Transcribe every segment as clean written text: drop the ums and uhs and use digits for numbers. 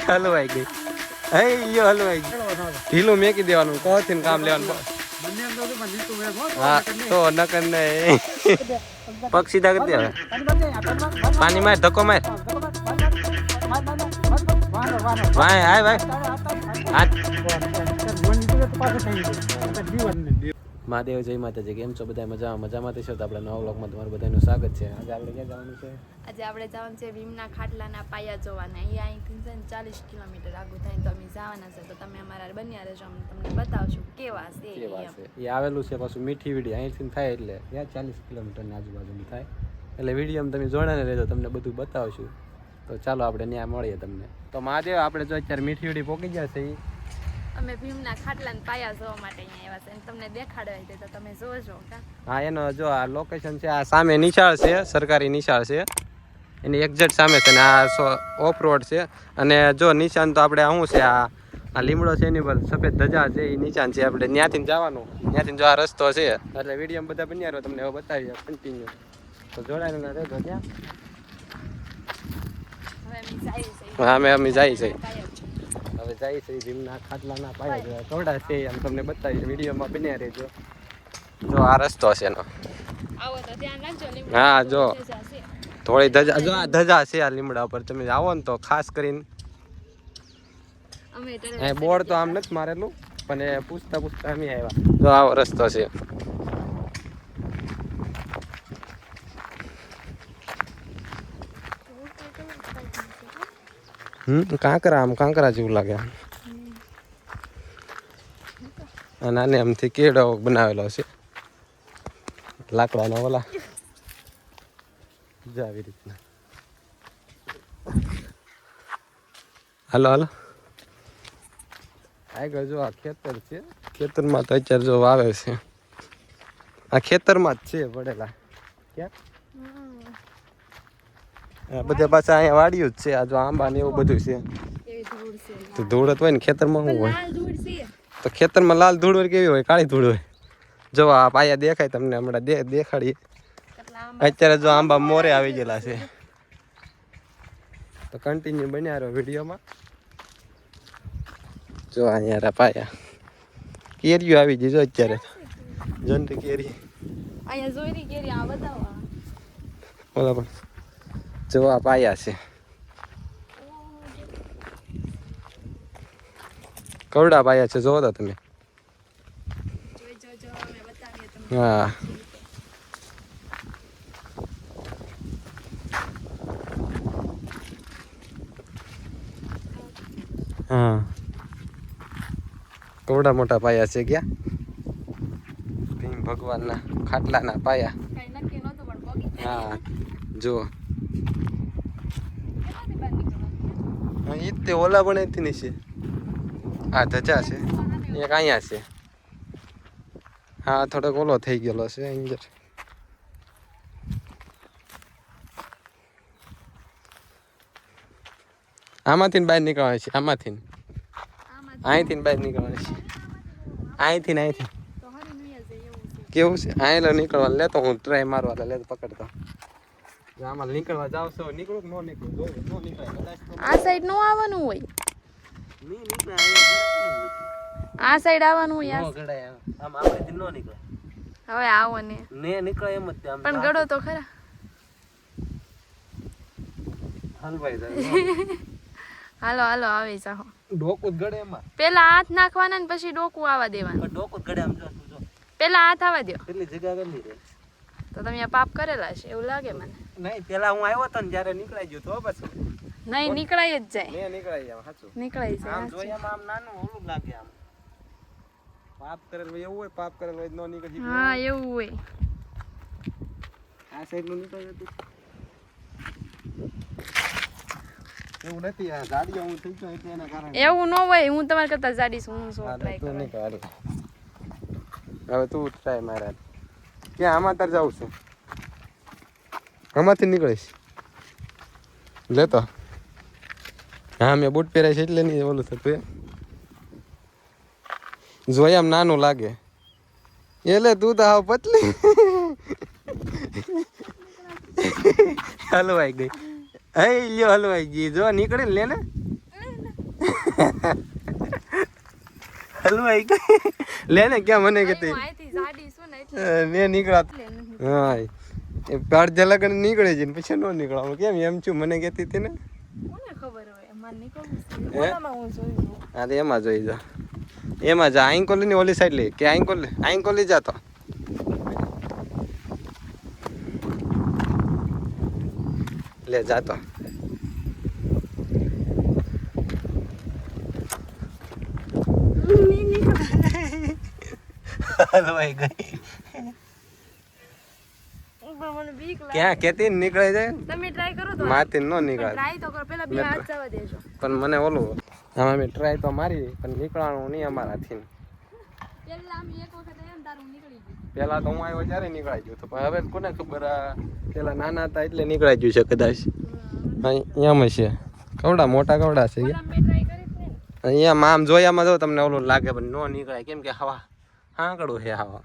હલવાઈ ગઈ. યો હલવાઈ ગઈ. ઢીલું મેકી દેવાનું, કોથી કામ લેવાનું. હા તો નકર નહીં. પગ સીધા કરી દે. પાણી માર, ધક્કો માર. ભાઈ હાય ભાઈ. મહાદેવ જય માતાજી. કેમ છો બધા? મજામાં તો છો? તો આપણે નવા વ્લોગમાં તમારું બધાનું સ્વાગત છે. આજે આપણે ક્યાં જવાનું છે? આજે આપણે જવાનું છે ભીમના ખાટલાના પાયા જોવાના. અહીંયા અહીંથી 40 કિલોમીટર આગળ થાય તો અમે જવાના છે. તો તમે અમારા બન્યા રહેજો, અમે તમને બતાવશું કેવા છે. એ આવેલું છે પાછું મીઠી વીડી અહીંથી થાય એટલે ત્યાં 40 કિલોમીટરની આજુબાજુની થાય. એટલે વિડીયો તમે જોડાને રહેજો, તમને બધું બતાવશું. તો ચાલો આપણે ત્યાં મળીએ તમને. તો મહાદેવ આપણે જો અત્યારે મીઠી વીડી પોકી ગયા છે. અમે ભીમના ખાટલાના પાયા જોવા માટે અહીંયા આવ્યા છે અને તમને દેખાડવા છે તો તમે જોજો. હા, એનો જો આ લોકેશન છે, આ સામે નિશાળ છે, સરકારી નિશાળ છે, એની એક્ઝેક્ટ સામે છે. ને આ ઓફ રોડ છે. અને જો નિશાન તો આપણે શું છે, આ લીમડો છે એની પર સફેદ ધજા છે, એ નિશાન છે. આપણે ત્યાંથી જવાનું, ત્યાંથી જો આ રસ્તો છે. એટલે વિડીયો બધા બન્યા રહ્યો, તમને હવે બતાવીએ કન્ટિન્યુ. તો જોડાયેલા રહેજો ત્યાં. અમે જાય છે, હવે જાય છે ભીમના ખાટલાના પાયા થોડા છે, એમ તમને બતાવીએ. વિડીયોમાં બન્યા રહેજો. જો આ રસ્તો છે એનો. હા જો થોડી ધજા, જો આ ધજા છે આ લીમડા ઉપર. તમે આવો ને તો ખાસ કરીને, બોર્ડ તો આમ નથી મારેલું, પણ એ પૂછતા અમે આવ્યા. જો આવો રસ્તો છે. કાંકરા, આમ કાંકરા જેવું લાગે. અને આને આમથી કેળો બનાવેલો છે લાકડાનો. ઓલા આવી રીતના. હાલો હાલો. આગળ જો આ ખેતર છે. ખેતરમાં તો અત્યારે જો વાવે છે. આ ખેતરમાં જ છે પડેલા. ક્યાં બધા પાછા અહીંયા વાડિયું જ છે. આ જો આંબા ને એવું બધું છે. તો ધૂળ હોય ને ખેતરમાં શું હોય? તો ખેતરમાં લાલ ધૂળ હોય કેવી હોય? કાળી ધૂળ હોય. જો આ પાયા દેખાય તમને, હમણાં દેખાડીએ. અત્યારે જો આંબા મોરે આવી ગયેલા છે. તો કન્ટિન્યુ બન્યા રહો વિડીયોમાં. જો અહીંયા પાયા કેરીઓ આવી ગઈ. જો અત્યારે જંડી કેરી અહીંયા જોઈરી કેરી આ બતાવો. ઓલા પણ જો આ પાયા છે. કવડા પાયા છે, જોવો તો તમે. હા હા, કવડા મોટા પાયા છે. ક્યાં? ભીમ ભગવાનના ખાટલાના પાયા. હા જો એ તે ઓલા પણ એથી ની છે. આ ધજા છે એક અહીંયા છે. હા થોડોક ઓલો થઈ ગયેલો છે અંદર. આમાંથી બહાર નીકળવાનું છે. આમાંથી અહીંથી બહાર નીકળવાનું છે. અહીંથી કેવું છે? અહીં નીકળવાનું લેતો હું ટ્રાય મારવા લેતો પકડતો. આમાં નીકળવા જાવ છો, નીકળો કે નો નીકળો? નો નીકળાય. આ સાઈડ નો આવવાનું હોય. આ સાઈડ આવવાનું હોય. આમ આપણે નો નીકળે. હવે આવો ને નીકળે એમ જ. પણ ગળો તો ખરા. હલવાઈ જાય. હાલો હાલો આવી જાઓ. ડોકું ગળે એમાં. પેલા હાથ નાખવાના ને પછી ડોકું આવવા દેવાનું. ડોકું ગળે આમ જો. પેલા હાથ આવવા દો. કેટલી જગ્યા કેટલી રે. તો તમે પાપ કરેલા છે એવું લાગે મને. નહીં, પેલા હું આવ્યો તો ને જ્યારે નીકળાઈ ગયો તો પછી. નહીં નીકળાય જ જાય. મેં નીકળાઈ જાવ સાચું. નીકળાય જાય. આમ જોયામાં આમ નાનું ઓલું લાગે. આમ પાપ કરેલ હોય એવું હોય. પાપ કરેલ હોય નો નીકળી. હા એવું હોય. આ સાઈડ નું નીકળી જતું એવું નથી. આ ગાડીઓ હું થઈ ગયો એટલે એના કારણે એવું ન હોય. હું તમારે કરતા જાડી છું. હું શું ટ્રાય કરું. હવે તું ટ્રાય મારા. ક્યાં? આમાં તાર જાઉં છું. આમાંથી નીકળીશ લેતો. હા મેં બૂટ પહેરાય છે એટલે નહીં ઓલું થતું. એ જોઈ આમ નાનું લાગે. એટલે તું તો હાવ પતલી. હલવાઈ ગઈ લ્યો હલવાઈ ગઈ જો નીકળી લે ને હલવાઈ ગઈ લે ને ક્યાં મને કહેતી ને નીકળાત હા એ અડધે લગન નીકળે છે ને પછી નો નીકળવાનું કેમ એમ છું મને કહેતી હતી ને હા તો એમાં જોઈ જા એમાં જા આઈકોલી ની ઓલી સાઈડ લે કે આઈકોલી જાતો લે જાતો હલવાઈ ગઈ ક્યાં કેતી નીકળે જાય તમે ટ્રાય કરો તો માથી નો નીકળે ટ્રાય તો કરો પેલા બે હાથ જવા દેજો પણ મને ઓલું આમાં મેં ટ્રાય તો મારી પણ નીકળવાનું નહીં અમારાથી પેલા અમે એક વખત એમ તારું નીકળી ગયું પેલા તો હું આવ્યો ત્યારે નીકળાઈ ગયું તો પણ હવે કોને ખબર પેલા નાના હતા એટલે નીકળાઈ ગયું છે કદાચ અહીંયા છે કવડા મોટા કવડા છે અહીંયા આમ જોયામાં જો તમને ઓલું લાગે પણ નો નીકળાય કેમ કે હવા આંકડું છે હવા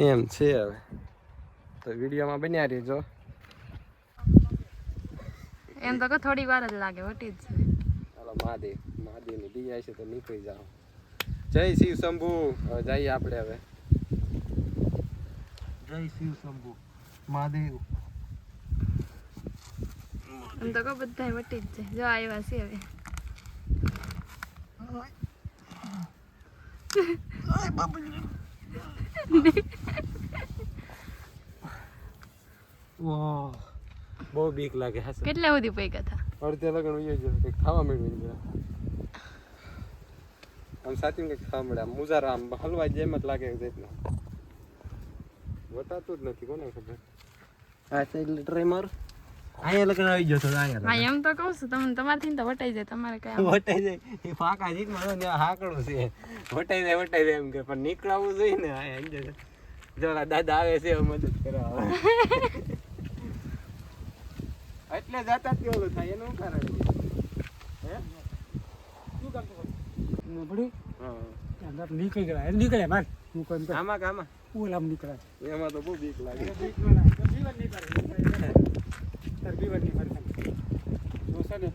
એમ છે હવે તો વિડીયોમાં બન્યા રહેજો એમ તો કે થોડી વાર જ લાગે વટી જ ચાલો મહાદેવની ડીઆઈ છે તો નીકળી જાઓ જય શિવ શંભુ હવે જઈએ આપણે હવે જય શિવ શંભુ મહાદેવ એમ તો કે બધા વટી જ છે જો આવ્યા છે હવે વાહ બહુ બીક લાગે હશે કેટલા સુધી પૈકા થા અડધે લગન ઉઈ ગયો કંઈક ખાવા મળ્યું ગયા આમ સાચી કંઈક ખાવા મળે આમ મુજારા આમ હલવાઈ જેમ જ લાગે રીતના વટાતું જ નથી કોને ખબર આ સાઈડ ટ્રાય માર અહીંયા લગન આવી ગયો તો અહીંયા હા એમ તો કહું છું તમને તમારથી તો વટાઈ જાય તમારે કઈ વટાઈ જાય એ ફાકા જીતમાં હાકડું છે વટાઈ જાય એમ કે પણ નીકળાવું જોઈએ ને જો દાદા આવે છે મદદ કરવા એટલે જાતા જ ઓલું થાય એનું કારણ હે શું કામ બડી હા અંદર નીકળે માર હું કોમ તો આમાં ઓલામ નીકળે એમાં તો બહુ બીક લાગે બીક ન લાગે જીવન નહીં કરે તાર બીવર નહીં કરે જો છે ને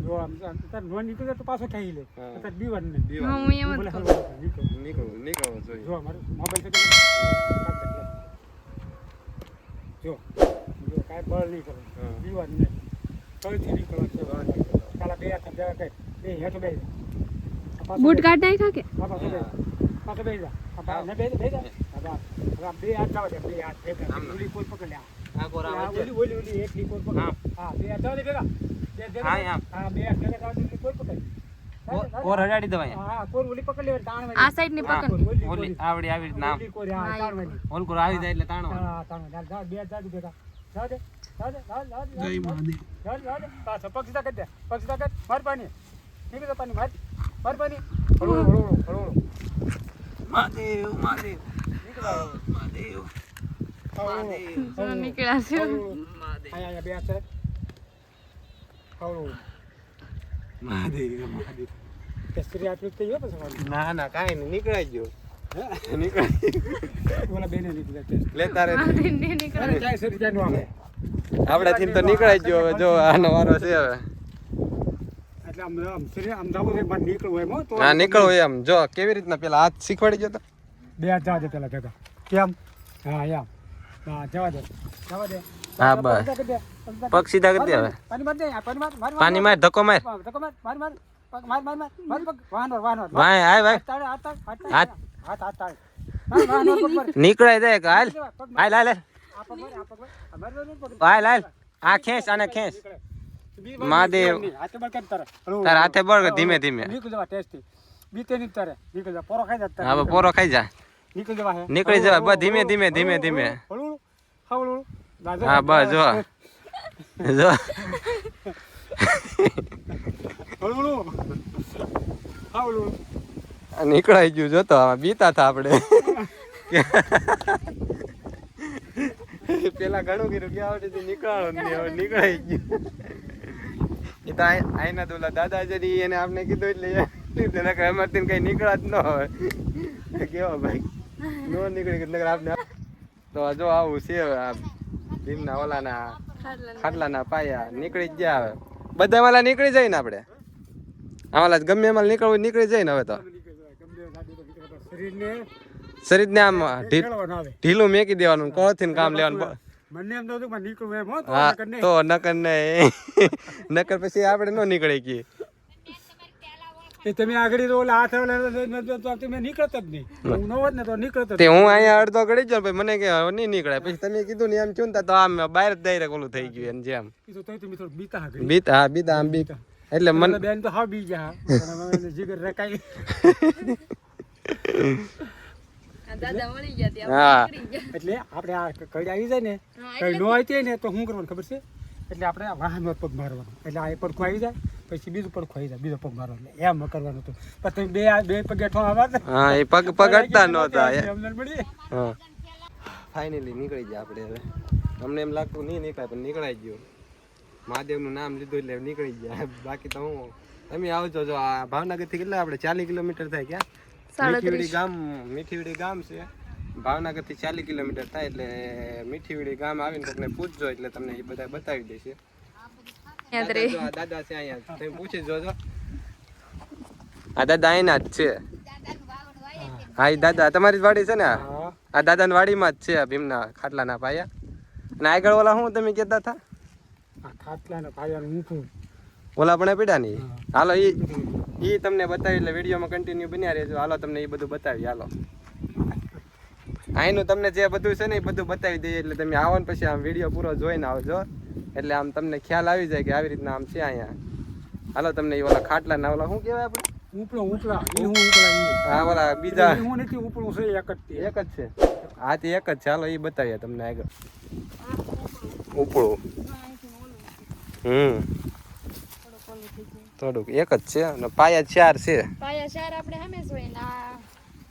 જો આમ તાર નો નીકળે તો પાછો ખાઈ લે તાર બીવર ને હું એમ જ કહું નીકળવું જોઈએ જો મારો મોબાઈલ છે જો કાંઈ બળ નહીં કરે બીવર ને કઈથી નીકળે છે કાલા બે હાથ જવા કઈ બે હેઠ બે બૂટ કાઢ નાખ્યા કે પાછો બે જા ને બે જા હવે બે હાથ જવા દે બે હાથ ભેગા ઓલી કોઈ પકડ લે આ કોરા ઓલી એકલી કોઈ પકડ હા બે હાથ જવા દે ભેગા હા બે હાથ ભેગા જવા દે કોઈ પકડ ઓર હડાડી દવાય હા કોઈ ઓલી પકડ લે તાણ આ સાઈડ ની પકડ ઓલી આવડી આવી નામ ઓલી કોઈ હા તાણ ઓલ કોર આવી જાય એટલે તાણો હા તાણ જા બે હાથ જા દે ભેગા જા દે જય મહાદેવ જા દે પાછો પક્ષી કરી દે પક્ષી કર માર પાણી નીકળ પાણી માર પાણી હળો મહાદેવ નીકળ્યા છે આયા બે હાથ હળો મહાદેવ કેસરી આટલું તો યો પછી ના કાઈ નહીં નીકળાઈ ગયો ઓલા બેને નીકળે છે લે તારે નીકળ્યા જાય સરી જાય નો આવે આપડે થી તો નીકળાઈ ગયો હવે જો આનો વારો છે હવે એટલે આમ સરી આમ જાવું છે માર નીકળવું એમ તો હા નીકળો એમ જો કેવી રીતના પેલા હાથ શીખવાડી ગયો તો બે હાથ જવા દે પેલા ભેગા કેમ હા યા હા જવા દે હા બસ પગ સીધા કરી દે હવે પાણી માર દે પાણી માર ધક્કો માર ધક્કો માર પગ વાનર ભાઈ હાય ભાઈ હાથ નીકળાઈ જાય કે હાલ હાલ આ ખેંચ આને ખેંચ મહાદેવ તાર હાથે બળ ધીમે ધીમે નીકળી જવા ટેસ્ટી બીતે ની તારે નીકળી જા પોરો ખાઈ જા હવે પોરો ખાઈ જા નીકળી જવા હે નીકળી જવા બસ ધીમે ધીમે હળું હળું હા બસ જો હળું હળું નીકળાઈ ગયું જોતો બીતા થા આપણે પેલા ઘણું કીધું કે આવડે નીકળાણો નહીં હવે નીકળાઈ ગયું એ તો આઈના દોલા દાદાજી એને આપણે કીધું એટલે તેના કઈ અમારથી કઈ નીકળા જ ન હોય કેવા ભાઈ નો નીકળી એટલે આપણે તો જો આવું છે આ ભીમના ઓલાના ખાટલાના પાયા નીકળી જ ગયા હવે બધા વાલા નીકળી જાય ને આપણે આવાલા ગમે એમાં નીકળવું નીકળી જાય ને હવે તો શરીરને આમ ઢીલું મેકી દેવાનું કોળથી કામ લેવાનું મને એમ નતું પણ નીકળું એમ હો હા તો નકર નહીં નકર પછી આપણે ન નીકળી ગઈ એ તમે આગળ તો ઓલા હાથ તો તમે નીકળત જ નહીં હું ન હોત ને તો નીકળત તે હું અહીંયા અડધો ગળી જાઉં પછી મને કે નહીં નીકળે પછી તમે કીધું ને એમ ચૂનતા તો આમ બહાર જ ડાયરેક્ટ ઓલું થઈ ગયું એમ જેમ તો તમે થોડું બીતા આગળ બીતા હા બીતા આમ બીતા એટલે મને બેન તો હા બી ગયા જીગર રકાઈ દાદા વળી ગયા ત્યાં હા એટલે આપણે આ કઈ આવી જાય ને કઈ નો આવી ને તો શું કરવાનું ખબર છે એટલે આપણે આ વાહનનો પગ મારવાનો એટલે આ પડખું આવી જાય પછી બીજું પડખું આવી જાય બીજો પગ મારવાનો એમ કરવાનું હતું પણ તમે બે પગે ઠોવા મારતા હા એ પગ પગડતા નહોતા સમજણ પડી હા ફાઇનલી નીકળી ગયા આપણે હવે અમને એમ લાગતું નહીં નીકળાય પણ નીકળાઈ ગયું મહાદેવનું નામ લીધું એટલે નીકળી ગયા બાકી તો હું તમે આવજો જો આ ભાવનગરથી કેટલા આપણે 40 કિલોમીટર થાય ક્યાં મીઠીવીડી ગામ છે ભાવનગરથી 40 કિલોમીટર થાય એટલે મીઠીવીડી ગામ આવીને કોકને પૂછજો એટલે તમને એ બધા બતાવી દેશે દાદા છે અહીંયા તમે પૂછી જોજો આ દાદા અહીંના જ છે હા એ દાદા તમારી જ વાડી છે ને આ દાદાની વાડીમાં જ છે ભીમના ખાટલાના પાયા અને આગળ ઓલા શું તમે કહેતા હતા ખાટલાના પાયાનું ઊંચું ઓલા પણ પીડા નહીં હાલો એ તમને બતાવી એટલે વિડીયોમાં કન્ટિન્યુ બન્યા રહેજો હાલો તમને એ બધું બતાવી હાલો અહીંનું તમને જે બધું છે ને એ બધું બતાવી દઈએ એટલે તમે આવો ને પછી આમ વિડીયો પૂરો જોઈને આવજો એટલે આમ તમને ખ્યાલ આવી જાય કે આવી રીતના આમ છે અહીંયા હાલો તમને એ ઓલા ખાટલા ઓલા શું કહેવાય આપણે ઉપલા હા ઓલા બીજા હું નથી ઉપલું છે એક જ છે હા તે એક જ છે હાલો એ બતાવીએ તમને આગળ ઉપળું થોડુંક એક જ છે અને પાયા 4 છે પાયા 4 આપણે સામે જોઈએ ને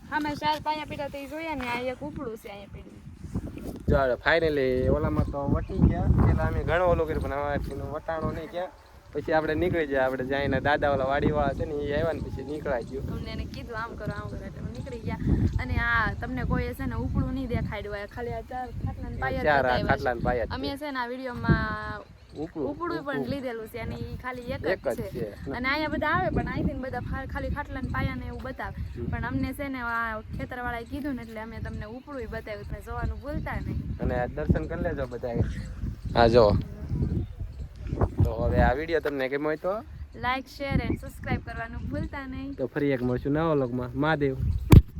સામે 4 પાયા પીડા તે જોઈએ ને આ એક ઉપડું છે અહીંયા પીડ્યું ચાલો ફાઇનલી ઓલામાં તો વટી ગયા પેલા અમે ઘણો ઓલો કર્યું પણ હવે વટાણો નહીં ગયા પછી આપણે નીકળી જાય આપણે જાય દાદા ઓલા વાડીવાળા છે ને એ આવ્યા ને પછી નીકળાઈ ગયું અમને એને કીધું આમ કરો એટલે નીકળી ગયા અને આ તમને કોઈ છે ને ઉપડું નહીં દેખાડ્યું ખાલી આ 4 ખાટલાના પાયા ખાટલાના પાયા અમે છે ને આ વિડીયોમાં ઉપડું પણ લીધેલું છે અને ઈ ખાલી એક જ છે અને અહીંયા બધા આવે પણ અહીંથી બધા ખાલી ખાટલાના પાયા ને એવું બતાવે પણ અમને છે ને આ ખેતરવાળાએ કીધું ને એટલે અમે તમને ઉપડું બતાવ્યું તમે જોવાનું ભૂલતા નહીં અને દર્શન કરી લેજો બધા હા જો તો હવે આ વિડીયો તમને ગમ્યો હોય તો લાઈક શેર એન્ડ સબસ્ક્રાઇબ કરવાનું ભૂલતા નહીં તો ફરી એક મળશું નવા વ્લોગમાં મહાદેવ